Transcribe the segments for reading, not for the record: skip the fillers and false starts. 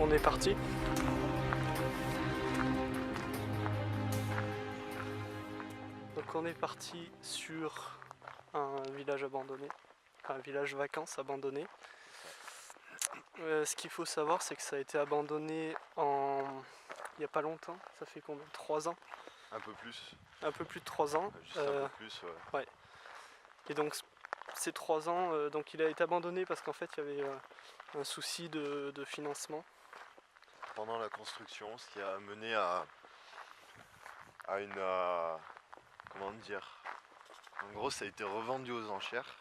on est parti. Donc on est parti sur un village abandonné, un village vacances abandonné. Ce qu'il faut savoir, c'est que ça a été abandonné il n'y a pas longtemps. Ça fait combien? 3 ans? Un peu plus. Un peu plus de 3 ans. Juste un peu plus, ouais. Ouais. Et donc ces 3 ans, donc il a été abandonné parce qu'en fait il y avait un souci de financement. Pendant la construction, ce qui a mené à une... comment dire? En gros, ça a été revendu aux enchères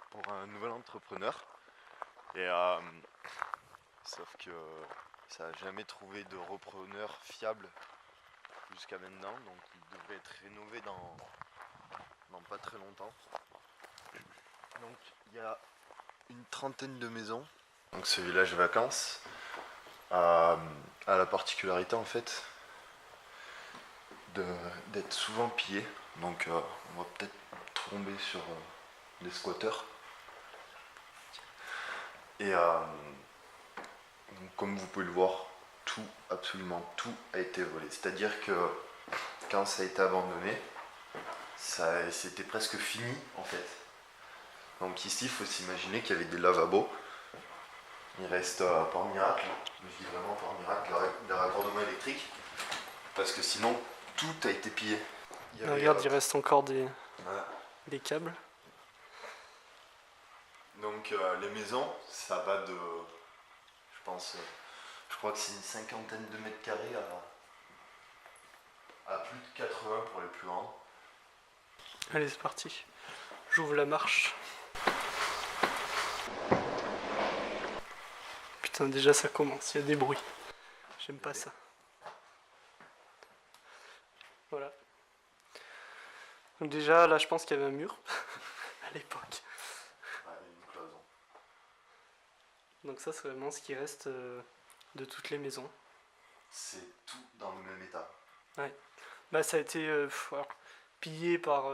pour un nouvel entrepreneur. Et sauf que ça n'a jamais trouvé de repreneur fiable jusqu'à maintenant. Donc il devrait être rénové dans pas très longtemps. Donc il y a une trentaine de maisons. Donc ce village vacances a la particularité en fait d'être souvent pillé. Donc on va peut-être tomber sur des squatteurs. Et donc, comme vous pouvez le voir, tout, absolument tout a été volé. C'est-à-dire que quand ça a été abandonné, c'était presque fini en fait. Donc ici, il faut s'imaginer qu'il y avait des lavabos. Il reste par miracle, je dis vraiment par miracle, des raccordements électriques. Parce que sinon, tout a été pillé. Regarde, il reste encore des câbles. Donc les maisons, ça va de, je crois que c'est une cinquantaine de mètres carrés à plus de 80 pour les plus grands. Allez, c'est parti. J'ouvre la marche. Putain, déjà ça commence, il y a des bruits. J'aime pas ça. Voilà. Donc déjà, là je pense qu'il y avait un mur à l'époque. Ouais, une cloison. Donc ça, c'est vraiment ce qui reste de toutes les maisons. C'est tout dans le même état. Ouais. Bah ça a été pillé par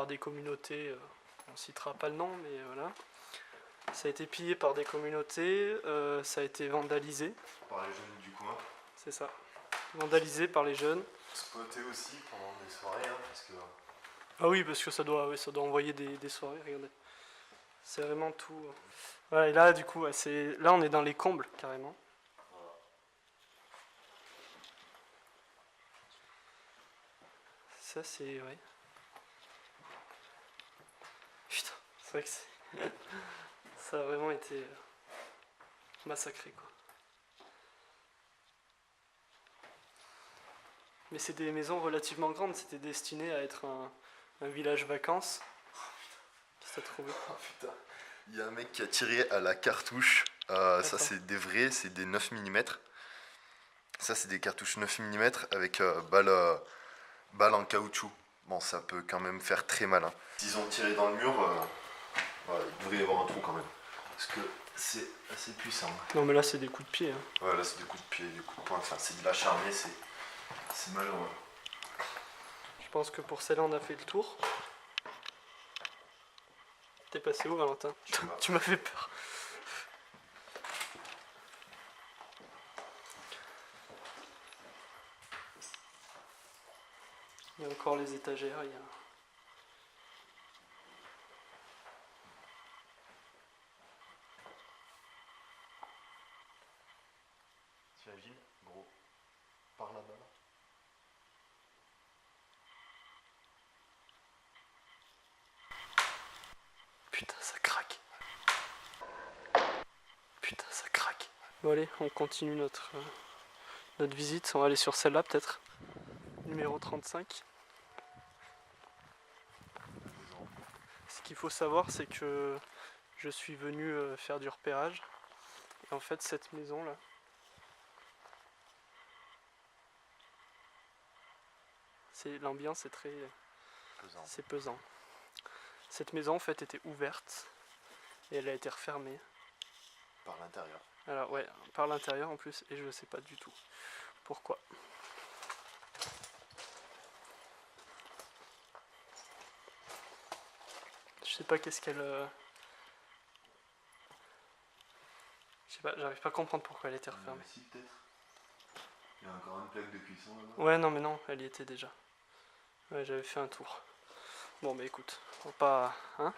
des communautés. On citera pas le nom, mais voilà. Ça a été pillé par des communautés. Ça a été vandalisé. Par les jeunes du coin. C'est ça. Vandalisé par les jeunes. Spoté aussi pendant des soirées, hein, parce que... Ah oui, parce que ça doit envoyer des soirées, regardez. C'est vraiment tout. Voilà, et là, du coup, là, on est dans les combles, carrément. Voilà. Ça, c'est... Ouais. Putain, c'est vrai que c'est... ça a vraiment été massacré, quoi. Mais c'est des maisons relativement grandes, c'était destiné à être un village vacances. Qu'est-ce que t'as trouvé? Oh putain. Il y a un mec qui a tiré à la cartouche. Ça, c'est des vrais, c'est des 9 mm. Ça, c'est des cartouches 9 mm avec balle en caoutchouc. Bon, ça peut quand même faire très mal. Hein. S'ils ont tiré dans le mur, voilà, il devrait y avoir un trou quand même. Parce que c'est assez puissant. Non, mais là, c'est des coups de pied. Hein. Ouais, là, c'est des coups de pied, des coups de poing. Enfin, c'est de l'acharné, c'est malheureux. Je pense que pour celle-là, on a fait le tour. T'es passé où, Valentin? Tu m'as fait peur. Il y a encore les étagères, il y a... T'imagines, gros, par là-bas là. Putain, ça craque. Putain, ça craque. Bon allez, on continue notre visite. On va aller sur celle-là peut-être. Numéro 35. Ce qu'il faut savoir, c'est que je suis venu faire du repérage. Et en fait, cette maison-là, l'ambiance est très... Pesant. C'est pesant. Cette maison, en fait, était ouverte. Et elle a été refermée. Par l'intérieur. Alors ouais, par l'intérieur en plus, et je sais pas du tout pourquoi. Je sais pas qu'est-ce qu'elle... Je Je sais pas, j'arrive pas à comprendre pourquoi elle était refermée. Si, peut-être. Il y a encore une plaque de cuisson là-bas. Ouais, non, mais non, elle y était déjà. Ouais, j'avais fait un tour. Bon, mais écoute, on va pas. Hein.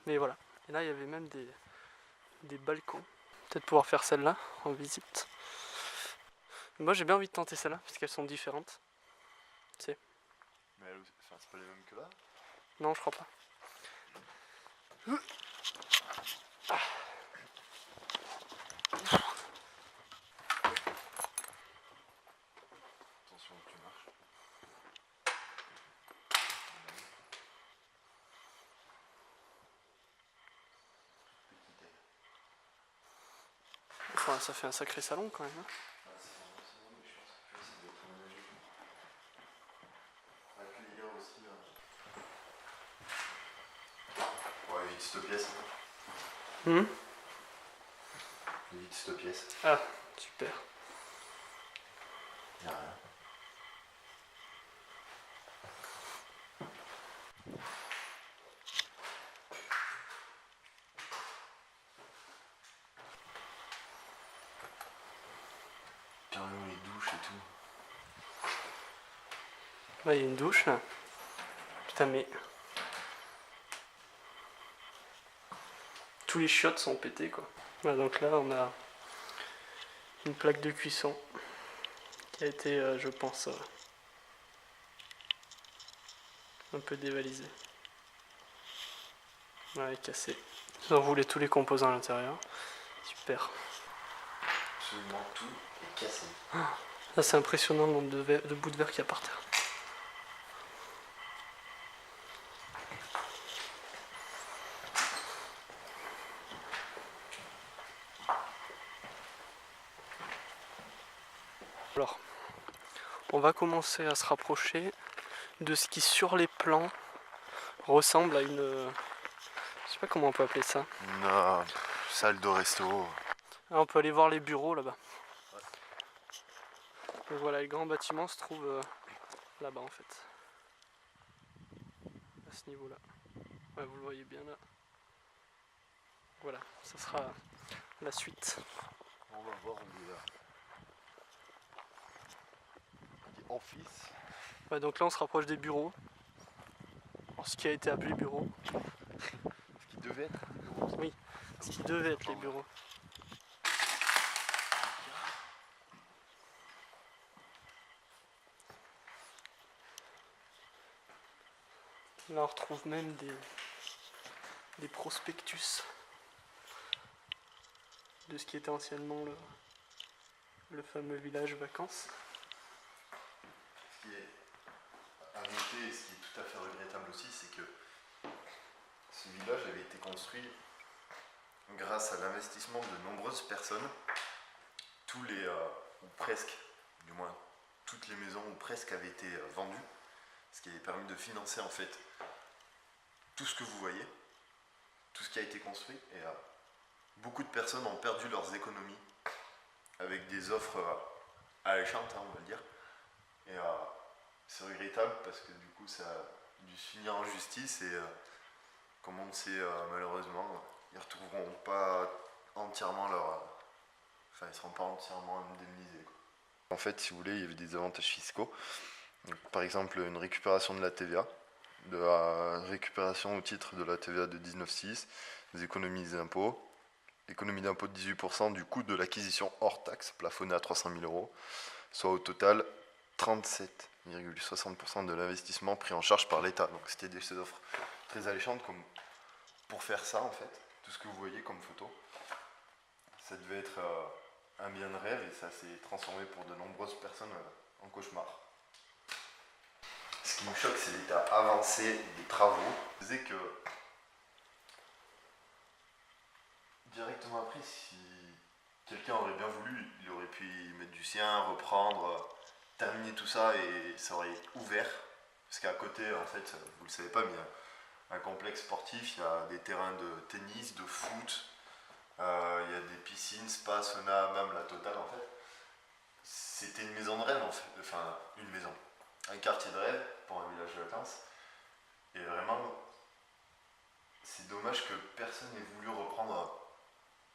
Mais voilà. Et là, il y avait même des balcons. Peut-être pouvoir faire celle-là en visite. Moi, j'ai bien envie de tenter celle-là, parce qu'elles sont différentes. Mais enfin, c'est pas les mêmes que là. Non, je crois pas. Attention où tu marches. Enfin, ça fait un sacré salon quand même. Hein. Ah, c'est vraiment ça, mais je pense que ça doit être aménagé. Accueillir aussi. Ouais, vite cette pièce. Hum. Vite cette pièce. Ah, super. Y'a rien. Carrément les douches et tout. Là, il y a une douche là. Putain, mais. Tous les chiottes sont pétés quoi. Voilà, donc là, on a une plaque de cuisson qui a été, je pense, un peu dévalisée. Ouais, cassée. Ils ont roulé tous les composants à l'intérieur. Super. Absolument tout est cassé. Là, c'est impressionnant le nombre de bouts de verre qu'il y a par terre. Alors, on va commencer à se rapprocher de ce qui, sur les plans, ressemble à une. Je sais pas comment on peut appeler ça. Une salle de resto. Ah, on peut aller voir les bureaux là-bas. Ouais. Donc voilà, le grand bâtiment se trouve là-bas en fait. À ce niveau-là. Ouais, vous le voyez bien là. Voilà, ça sera la suite. On va voir où est là. Office. Ouais, donc là on se rapproche des bureaux. Alors, ce qui a été appelé bureau. Ce qui devait être. Oui, ce qui devait être les bureaux. Là on retrouve même des prospectus de ce qui était anciennement le fameux village vacances. Ce qui est à noter et ce qui est tout à fait regrettable aussi, c'est que ce village avait été construit grâce à l'investissement de nombreuses personnes. Tous les, ou presque, du moins toutes les maisons ou presque avaient été vendues, ce qui avait permis de financer en fait tout ce que vous voyez, tout ce qui a été construit. Et beaucoup de personnes ont perdu leurs économies avec des offres alléchantes, hein, on va le dire. Et c'est regrettable parce que du coup ça a dû se finir en justice et comme on le sait malheureusement, ils ne retrouveront pas entièrement leur... Enfin, ils ne seront pas entièrement indemnisés, quoi. En fait, si vous voulez, il y avait des avantages fiscaux. Donc, par exemple, une récupération de la TVA, de la récupération au titre de la TVA de 19,6, des économies d'impôts, économie d'impôt de 18% du coût de l'acquisition hors taxe, plafonné à 300 000 euros, soit au total 37,60% de l'investissement pris en charge par l'État. Donc c'était des offres très alléchantes comme pour faire ça en fait, tout ce que vous voyez comme photo. Ça devait être un bien de rêve et ça s'est transformé pour de nombreuses personnes en cauchemar. Ce qui me choque, c'est l'état avancé des travaux. Je disais que directement après, si quelqu'un aurait bien voulu, il aurait pu y mettre du sien, reprendre, terminer tout ça et ça aurait ouvert. Parce qu'à côté, en fait, vous le savez pas, mais il y a un complexe sportif, il y a des terrains de tennis, de foot, il y a des piscines, spa, sauna, même la totale en fait. C'était une maison de rêve en fait, enfin une maison, un quartier de rêve pour un village de vacances. Et vraiment, c'est dommage que personne n'ait voulu reprendre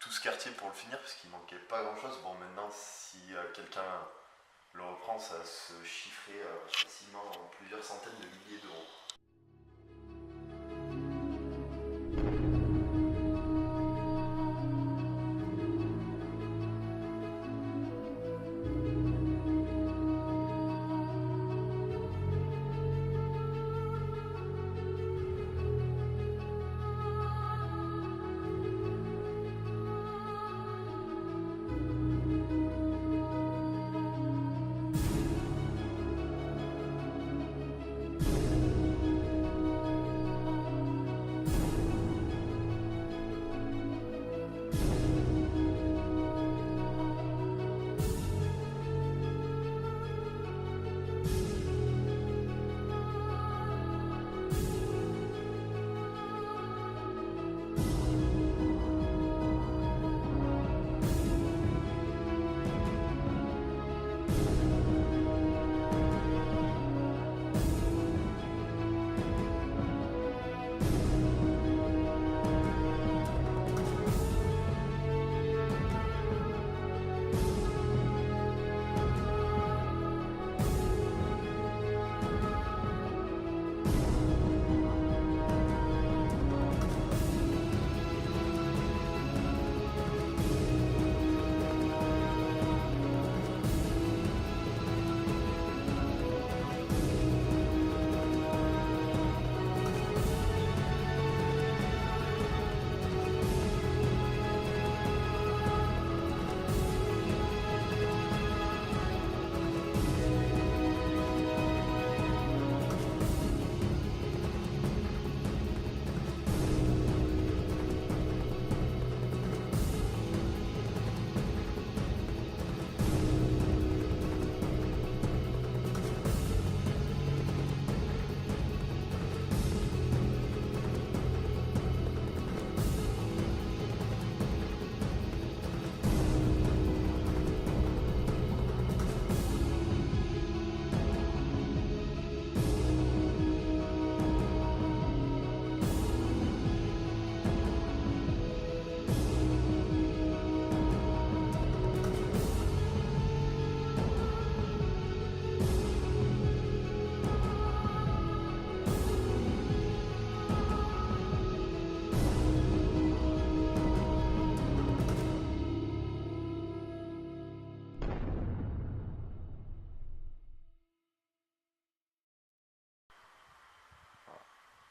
tout ce quartier pour le finir parce qu'il manquait pas grand chose. Bon, maintenant, si quelqu'un le reprend, ça va se chiffrer facilement en plusieurs centaines de milliers d'euros.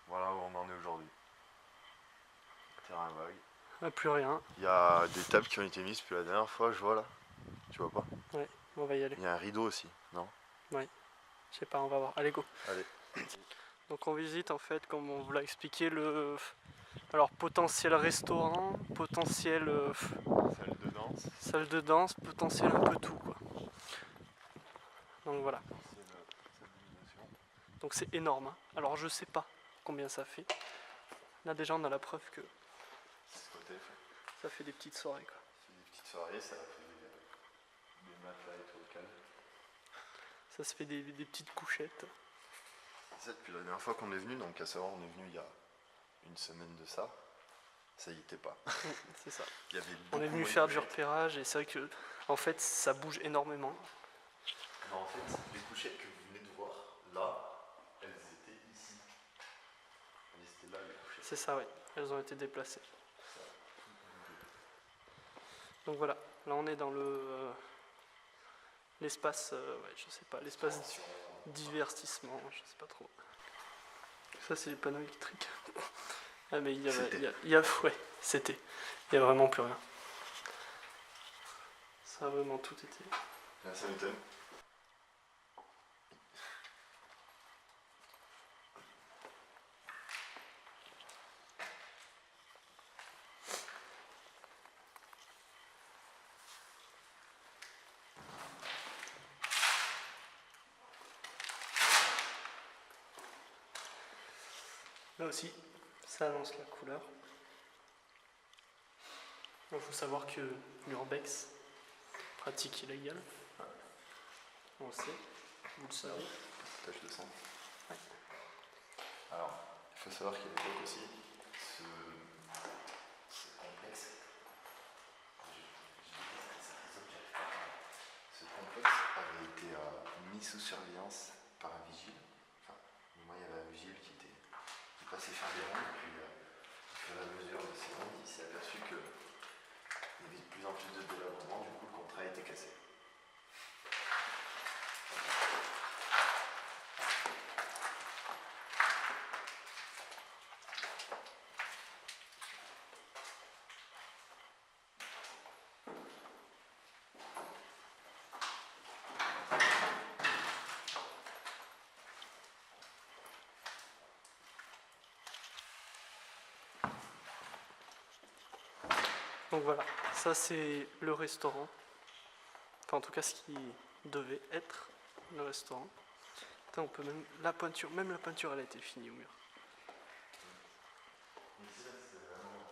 Voilà où on en est aujourd'hui. Terrain vague. Ah, plus rien. Il y a des tables qui ont été mises depuis la dernière fois, je vois là. Tu vois pas? Ouais, on va y aller. Il y a un rideau aussi, non? Ouais, je sais pas, on va voir. Allez, go. Allez. Donc on visite en fait, comme on vous l'a expliqué, le alors potentiel restaurant, potentiel Salle de danse. salle de danse, potentiel un peu tout quoi. Donc voilà. Donc c'est énorme. Hein. Alors je sais pas combien ça fait. Là déjà on a la preuve que ça fait des petites soirées quoi. C'est des petites soirées, ça fait des matelas et tout au calme. Ça se fait des petites couchettes. C'est ça, depuis la dernière fois qu'on est venu, donc à savoir on est venu il y a une semaine de ça, ça y était pas. C'est ça. Il y avait On est venu moins de faire du couchettes. repérage et c'est vrai que en fait ça bouge énormément. Non, en fait, les couchettes que vous venez de voir là, elles étaient ici. Elles étaient là les couchettes. C'est ça oui, elles ont été déplacées. Donc voilà, là on est dans le l'espace, ouais, je sais pas, l'espace divertissement, je sais pas trop. Ça c'est les panneaux électriques. Ah mais il y a ouais, c'était. Il y a vraiment plus rien. Ça a vraiment tout été. Là, ça m'étonne. Là aussi, ça annonce la couleur. Il faut savoir que l'urbex, pratique illégale, on le sait, vous le savez. Tache de sang. Ouais. Alors, il faut savoir qu'à l'époque aussi, ce complexe sous surveillance par un vigile. Enfin, moi, il y avait un vigile qui passait faire des rondes, et puis au fur et à mesure de ces rondes, il s'est aperçu qu'il y avait de plus en plus de délabrement, du coup, le contrat a été cassé. Donc voilà, ça c'est le restaurant. Enfin en tout cas ce qui devait être le restaurant. Putain, on peut même la peinture elle a été finie au mur. Ici, là, c'est vraiment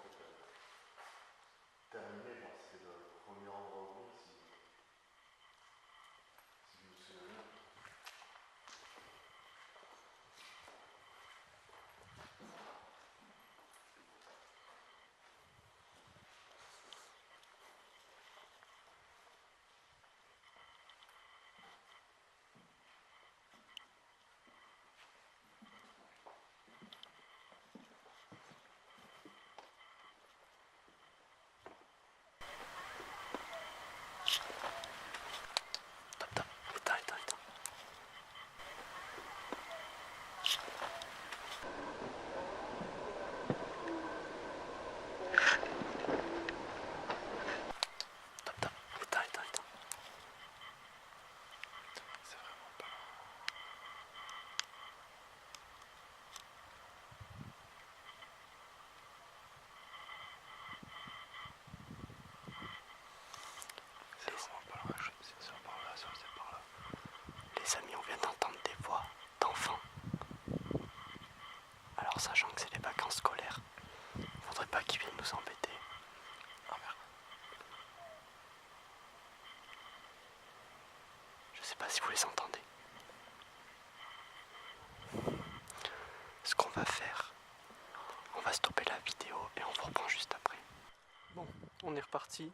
terminé, genre, c'est le premier endroit où si je me souviens bien. Top, éteins. Top, éteins. C'est vraiment pas. C'est vraiment pas loin, c'est ça par là, ça c'est par là. Les amis, on vient d'entendre des voix d'enfants. Alors sachant que c'est les vacances scolaires, faudrait pas qu'ils viennent nous embêter. Ah merde. Je sais pas si vous les entendez. Ce qu'on va faire, on va stopper la vidéo et on vous reprend juste après. Bon, on est reparti.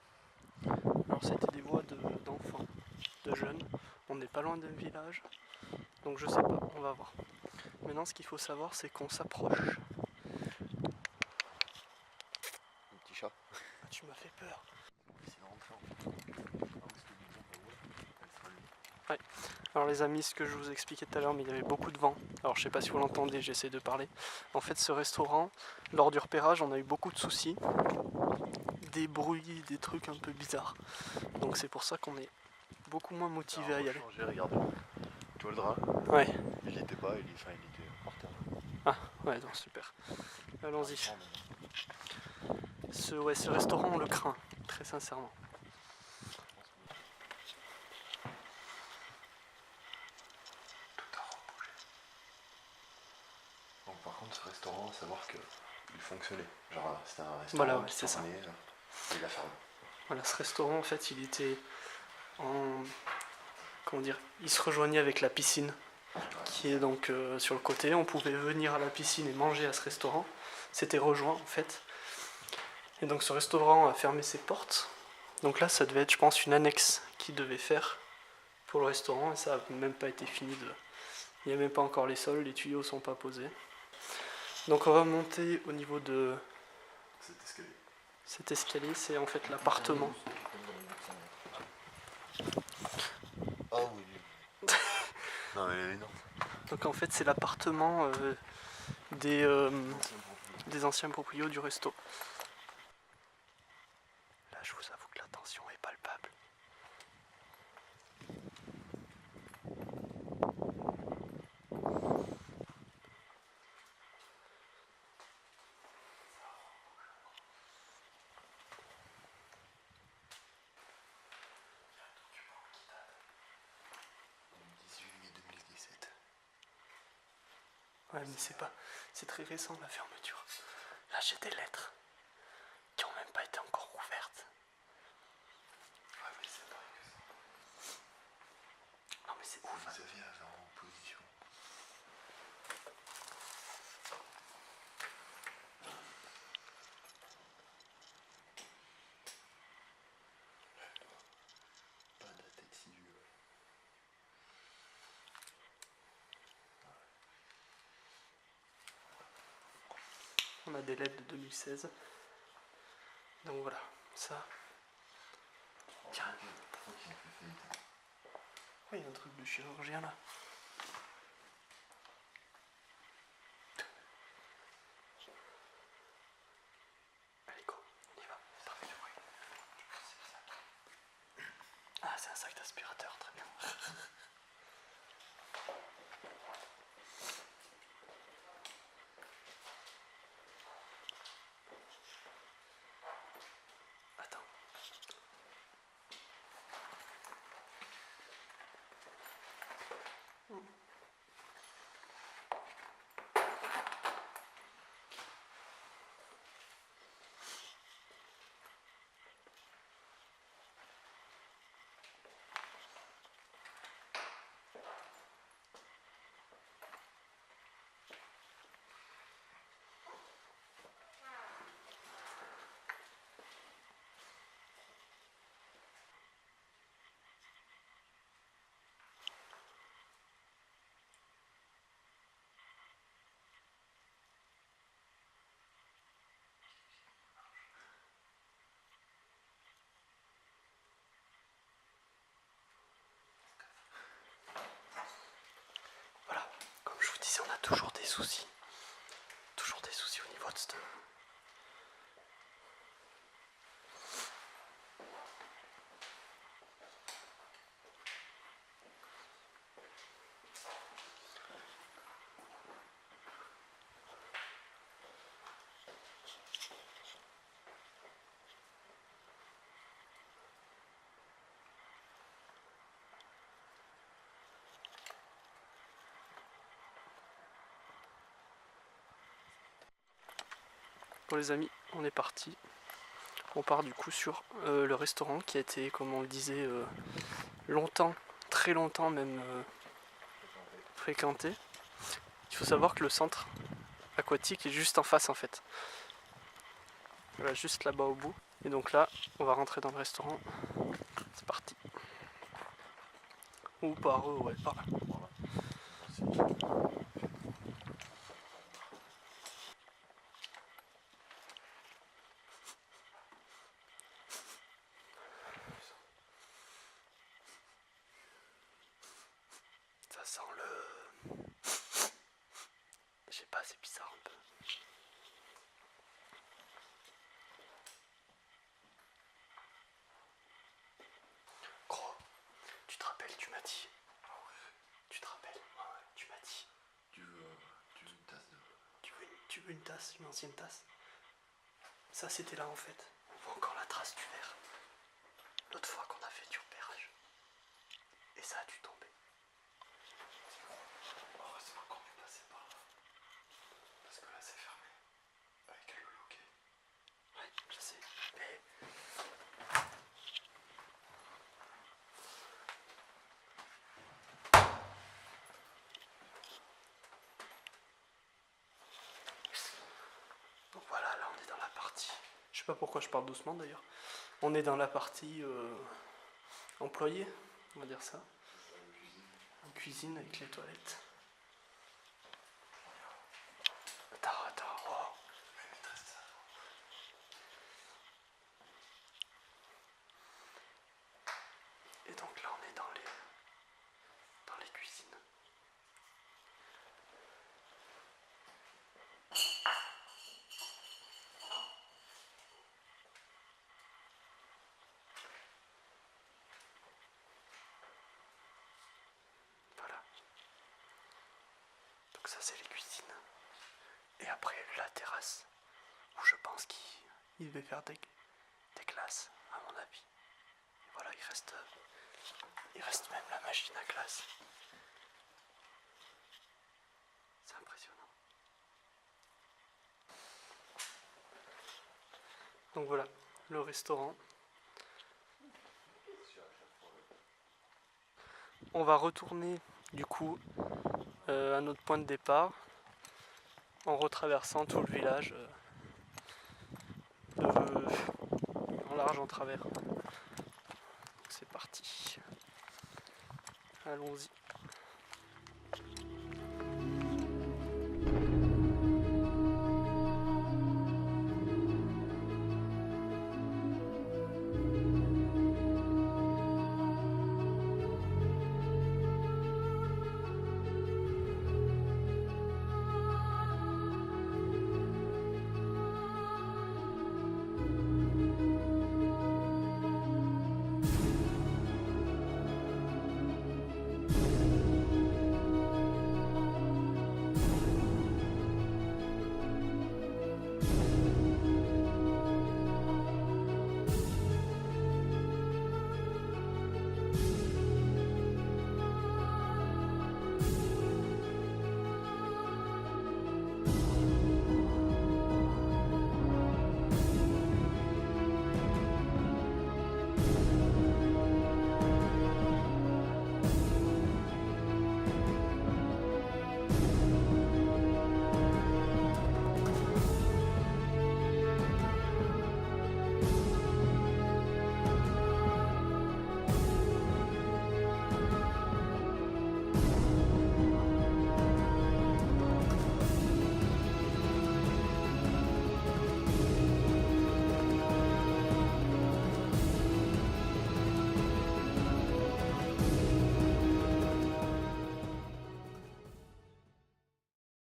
Alors c'était des voix d'enfants, de jeunes. On n'est pas loin d'un village. Donc je sais pas, on va voir. Maintenant ce qu'il faut savoir c'est qu'on s'approche. Un petit chat. Ah, tu m'as fait peur. C'est l'enfant. Alors les amis, ce que je vous expliquais tout à l'heure, mais il y avait beaucoup de vent. Alors je sais pas si vous l'entendez, j'essaie de parler. En fait ce restaurant, lors du repérage, on a eu beaucoup de soucis. Des bruits, des trucs un peu bizarres. Donc c'est pour ça qu'on est beaucoup moins motivé à y aller. Regarde. Tu vois le drap? Ouais, Il était pas, il était par terre. ah ouais, donc super. Allons-y. Ce restaurant, on le craint, très sincèrement. Donc par contre ce restaurant, à savoir que il fonctionnait. Genre c'était un restaurant Voilà, ouais, qui c'est ça. tournait, et il a fermé. Voilà, ce restaurant, en fait, il était en... Comment dire? Il se rejoignait avec la piscine, qui est donc sur le côté. On pouvait venir à la piscine et manger à ce restaurant. C'était rejoint, en fait. Et donc ce restaurant a fermé ses portes. Donc là, ça devait être, je pense, une annexe qu'il devait faire pour le restaurant. Et ça n'a même pas été fini de... Il n'y a même pas encore les sols, les tuyaux sont pas posés. Donc on va monter au niveau de Cet escalier. cet escalier, c'est en fait l'appartement. Oh oui. Non mais elle est énorme. Donc en fait c'est l'appartement des, des anciens proprios du resto. Là je vous avoue que la tension est palpable. Ouais mais c'est pas. C'est très récent la fermeture. Là j'ai des lettres qui ont même pas été encore ouvertes. Ouais mais c'est pareil que ça. Non mais c'est ouf. Vous aviez en position. Pas daté de si vieux. On a des LED de 2016. Donc voilà, ça. Tiens. Oui, il y a un truc de chirurgien là. Allez, go, on y va. Ça fait du bruit. Ah, c'est un sac d'aspirateur, très bien. Attends. Voilà, comme je vous disais, on a toujours des soucis. Toujours des soucis au niveau de ce. Bon les amis, on est parti. On part du coup sur le restaurant qui a été, comme on le disait, longtemps, très longtemps même fréquenté. Il faut savoir que le centre aquatique est juste en face en fait. Voilà, juste là-bas au bout. Et donc là, on va rentrer dans le restaurant. C'est parti. Ou par ouais, par là. Ça sent le... Je sais pas, c'est bizarre un peu. Gros, tu te rappelles, tu m'as dit. Ah ouais. Tu te rappelles? Ouais, tu m'as dit. Tu veux une tasse de... Tu veux une tasse, une ancienne tasse? Ça c'était là en fait. On voit encore la trace du verre. L'autre fois qu'on a fait du repérage. Et ça a dû tomber. Heureusement qu'on est passé par là. Parce que là c'est fermé. Avec le loquet. Ouais, je sais. Mais... Donc voilà, là on est dans la partie. Je sais pas pourquoi je parle doucement d'ailleurs. On est dans la partie employée, on va dire ça. En cuisine avec les toilettes. Attends, oh. Et donc là on est dans les cuisines. Voilà. Donc ça c'est les cuisines. Et après la terrasse, où je pense qu'il devait faire des glaces, à mon avis. Et voilà, il reste même la machine à glace. C'est impressionnant. Donc voilà, le restaurant. On va retourner du coup à notre point de départ en retraversant tout le village en large, en travers. C'est parti. Allons-y.